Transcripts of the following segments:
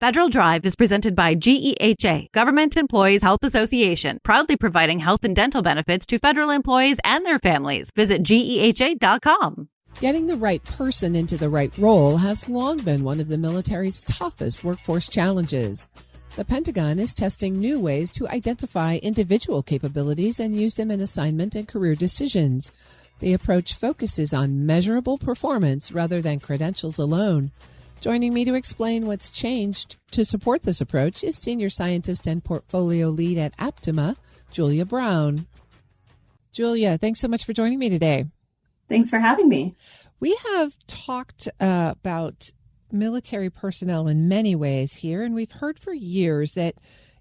Federal Drive is presented by GEHA, Government Employees Health Association, proudly providing health and dental benefits to federal employees and their families. Visit GEHA.com. Getting the right person into the right role has long been one of the military's toughest workforce challenges. The Pentagon is testing new ways to identify individual capabilities and use them in assignment and career decisions. The approach focuses on measurable performance rather than credentials alone. Joining me to explain what's changed to support this approach is Senior Scientist and Portfolio Lead at Aptima, Julia Brown. Julia, thanks so much for joining me today. Thanks for having me. We have talked about military personnel in many ways here, and we've heard for years that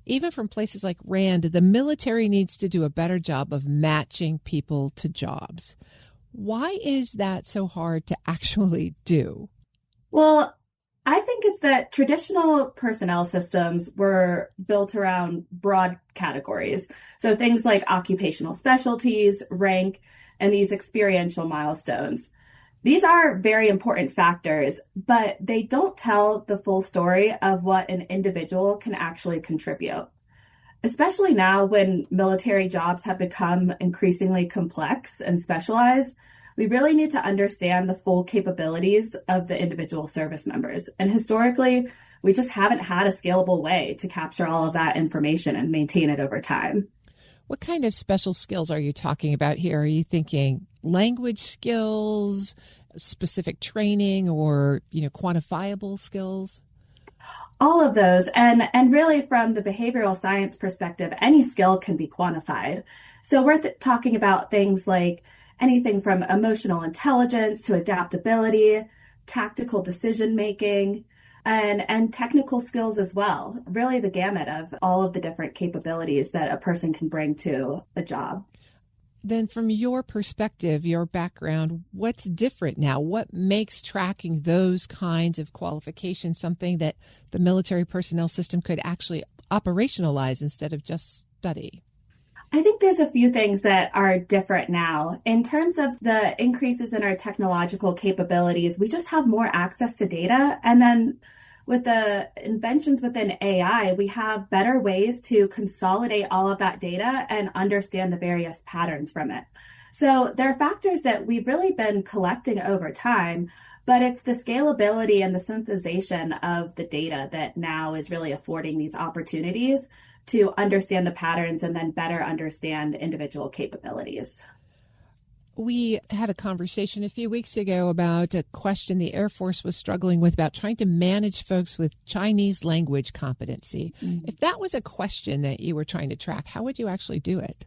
even from places like RAND, the military needs to do a better job of matching people to jobs. Why is that so hard to actually do? Well, I think it's that traditional personnel systems were built around broad categories. So things like occupational specialties, rank, and these experiential milestones. These are very important factors, but they don't tell the full story of what an individual can actually contribute. Especially now when military jobs have become increasingly complex and specialized, we really need to understand the full capabilities of the individual service members. And historically, we just haven't had a scalable way to capture all of that information and maintain it over time. What kind of special skills are you talking about here? Are you thinking language skills, specific training, or quantifiable skills? All of those. And really from the behavioral science perspective, any skill can be quantified. So we're talking about things like anything from emotional intelligence to adaptability, tactical decision-making, and technical skills as well. Really the gamut of all of the different capabilities that a person can bring to a job. Then from your perspective, your background, what's different now? What makes tracking those kinds of qualifications something that the military personnel system could actually operationalize instead of just study? I think there's a few things that are different now. In terms of the increases in our technological capabilities, we just have more access to data. And then with the inventions within AI, we have better ways to consolidate all of that data and understand the various patterns from it. So there are factors that we've really been collecting over time, but it's the scalability and the synthesization of the data that now is really affording these opportunities to understand the patterns and then better understand individual capabilities. We had a conversation a few weeks ago about a question the Air Force was struggling with about trying to manage folks with Chinese language competency. Mm-hmm. If that was a question that you were trying to track, how would you actually do it?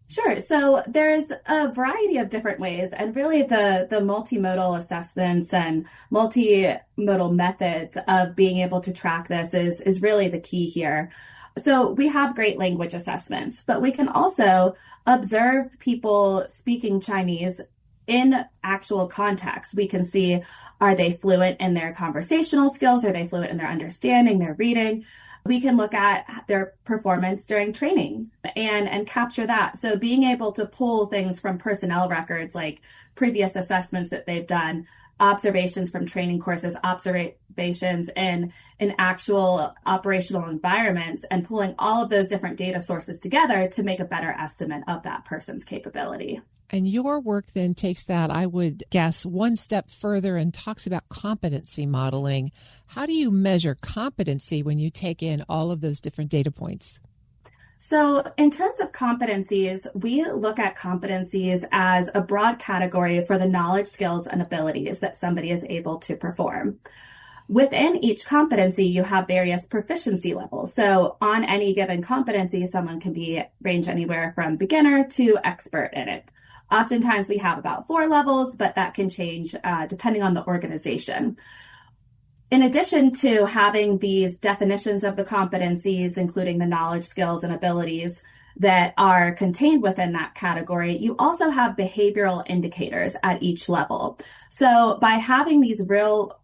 Sure. So there's a variety of different ways, and really the multimodal assessments and multimodal methods of being able to track this is really the key here. So we have great language assessments, but we can also observe people speaking Chinese in actual context. We can see, are they fluent in their conversational skills? Are they fluent in their understanding, their reading? We can look at their performance during training and capture that. So being able to pull things from personnel records, like previous assessments that they've done, observations from training courses, observations in actual operational environments, and pulling all of those different data sources together to make a better estimate of that person's capability. And your work then takes that, I would guess, one step further and talks about competency modeling. How do you measure competency when you take in all of those different data points? So in terms of competencies, we look at competencies as a broad category for the knowledge, skills, and abilities that somebody is able to perform. Within each competency, you have various proficiency levels. So on any given competency, someone can range anywhere from beginner to expert in it. Oftentimes we have about 4 levels, but that can change depending on the organization. In addition to having these definitions of the competencies, including the knowledge, skills, and abilities that are contained within that category, you also have behavioral indicators at each level. So by having these real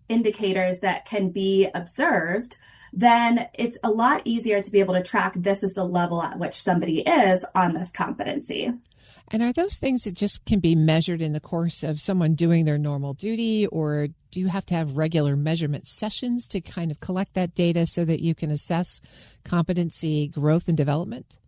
indicators that can be observed, then it's a lot easier to be able to track this is the level at which somebody is on this competency. And are those things that just can be measured in the course of someone doing their normal duty, or do you have to have regular measurement sessions to kind of collect that data so that you can assess competency, growth, and development?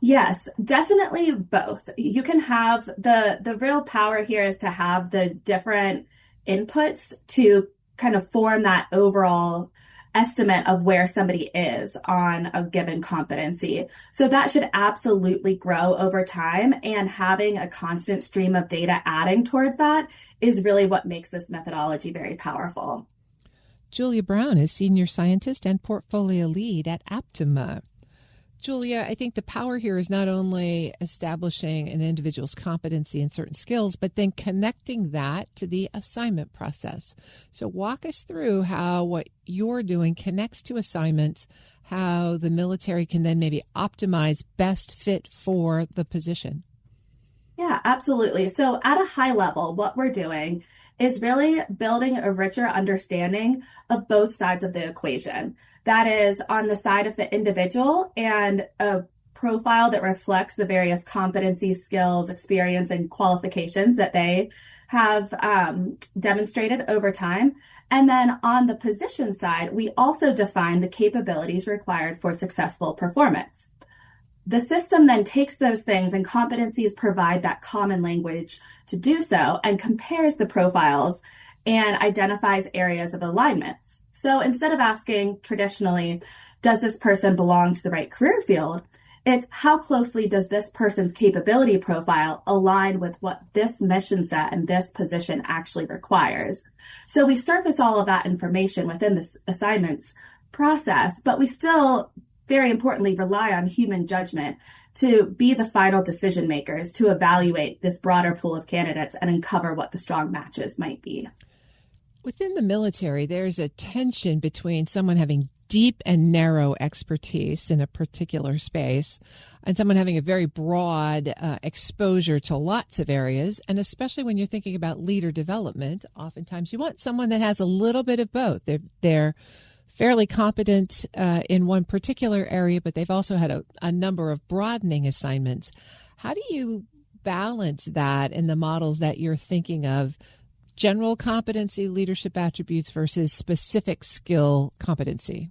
Yes, definitely both. You can have the real power here is to have the different inputs to kind of form that overall estimate of where somebody is on a given competency. So that should absolutely grow over time, and having a constant stream of data adding towards that is really what makes this methodology very powerful. Julia Brown is Senior Scientist and Portfolio Lead at Aptima. Julia, I think the power here is not only establishing an individual's competency in certain skills, but then connecting that to the assignment process. So walk us through how what you're doing connects to assignments, how the military can then maybe optimize best fit for the position. Yeah, absolutely. So at a high level, what we're doing is really building a richer understanding of both sides of the equation. That is on the side of the individual, and a profile that reflects the various competencies, skills, experience, and qualifications that they have demonstrated over time. And then on the position side, we also define the capabilities required for successful performance. The system then takes those things, and competencies provide that common language to do so, and compares the profiles and identifies areas of alignments. So instead of asking traditionally, does this person belong to the right career field? It's how closely does this person's capability profile align with what this mission set and this position actually requires? So we surface all of that information within this assignments process, but we still, very importantly, rely on human judgment to be the final decision makers to evaluate this broader pool of candidates and uncover what the strong matches might be. Within the military, there's a tension between someone having deep and narrow expertise in a particular space and someone having a very broad exposure to lots of areas. And especially when you're thinking about leader development, oftentimes you want someone that has a little bit of both. They're fairly competent in one particular area, but they've also had a number of broadening assignments. How do you balance that in the models that you're thinking of? General competency, leadership attributes versus specific skill competency?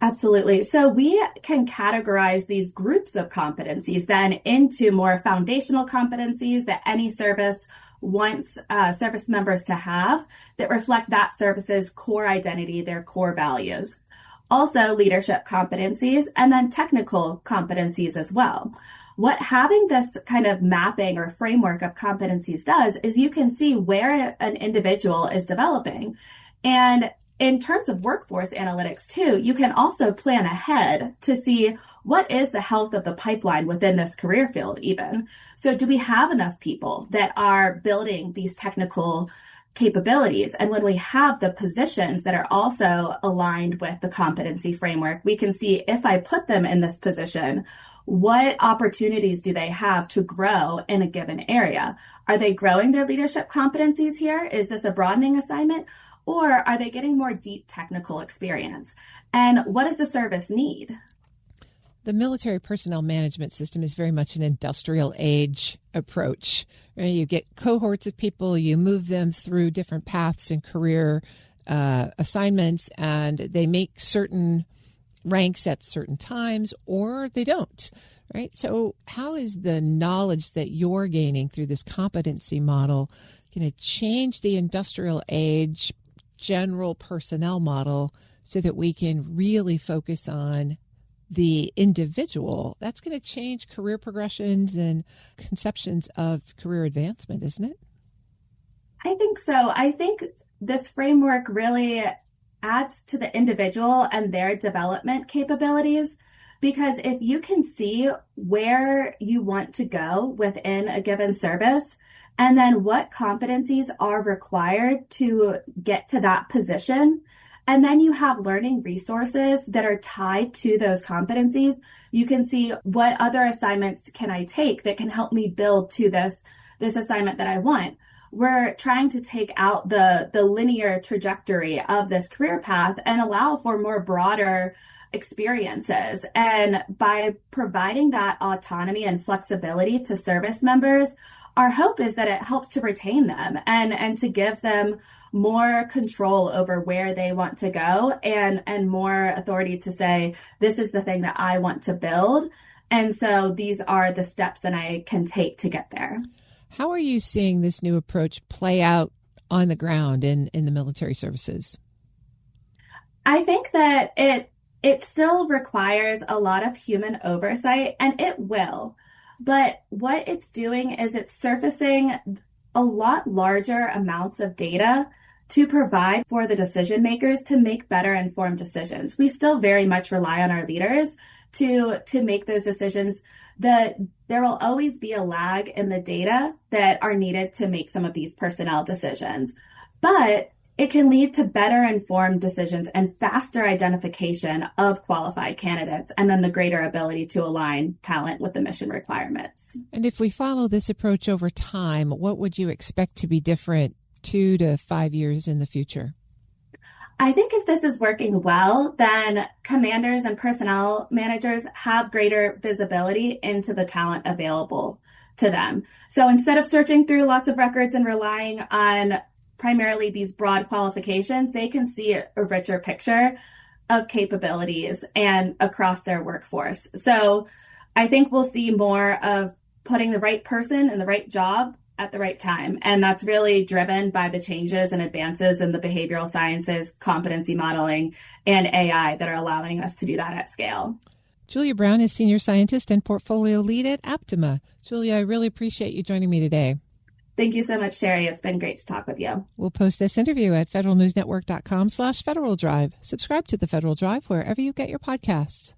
Absolutely. So we can categorize these groups of competencies then into more foundational competencies that any service wants service members to have that reflect that service's core identity, their core values. Also leadership competencies, and then technical competencies as well. What having this kind of mapping or framework of competencies does is you can see where an individual is developing. And in terms of workforce analytics too, you can also plan ahead to see what is the health of the pipeline within this career field even. So do we have enough people that are building these technical capabilities? And when we have the positions that are also aligned with the competency framework, we can see if I put them in this position, what opportunities do they have to grow in a given area? Are they growing their leadership competencies here? Is this a broadening assignment? Or are they getting more deep technical experience? And what does the service need? The military personnel management system is very much an industrial age approach. Right? You get cohorts of people, you move them through different paths and career assignments, and they make certain ranks at certain times, or they don't, right? So how is the knowledge that you're gaining through this competency model going to change the industrial age general personnel model so that we can really focus on the individual? That's going to change career progressions and conceptions of career advancement, isn't it? I think so. I think this framework really adds to the individual and their development capabilities, because if you can see where you want to go within a given service, and then what competencies are required to get to that position, and then you have learning resources that are tied to those competencies, you can see what other assignments can I take that can help me build to this assignment that I want. We're trying to take out the linear trajectory of this career path and allow for more broader experiences. And by providing that autonomy and flexibility to service members, our hope is that it helps to retain them and to give them more control over where they want to go and more authority to say, this is the thing that I want to build. And so these are the steps that I can take to get there. How are you seeing this new approach play out on the ground in the military services? I think that it still requires a lot of human oversight, and it will. But what it's doing is it's surfacing a lot larger amounts of data to provide for the decision makers to make better informed decisions. We still very much rely on our leaders to make those decisions. There will always be a lag in the data that are needed to make some of these personnel decisions. But it can lead to better informed decisions and faster identification of qualified candidates, and then the greater ability to align talent with the mission requirements. And if we follow this approach over time, what would you expect to be different 2 to 5 years in the future? I think if this is working well, then commanders and personnel managers have greater visibility into the talent available to them. So instead of searching through lots of records and relying on primarily these broad qualifications, they can see a richer picture of capabilities and across their workforce. So I think we'll see more of putting the right person in the right job at the right time. And that's really driven by the changes and advances in the behavioral sciences, competency modeling, and AI that are allowing us to do that at scale. Julia Brown is Senior Scientist and Portfolio Lead at Aptima. Julia, I really appreciate you joining me today. Thank you so much, Sherry. It's been great to talk with you. We'll post this interview at federalnewsnetwork.com/Federal Drive. Subscribe to the Federal Drive wherever you get your podcasts.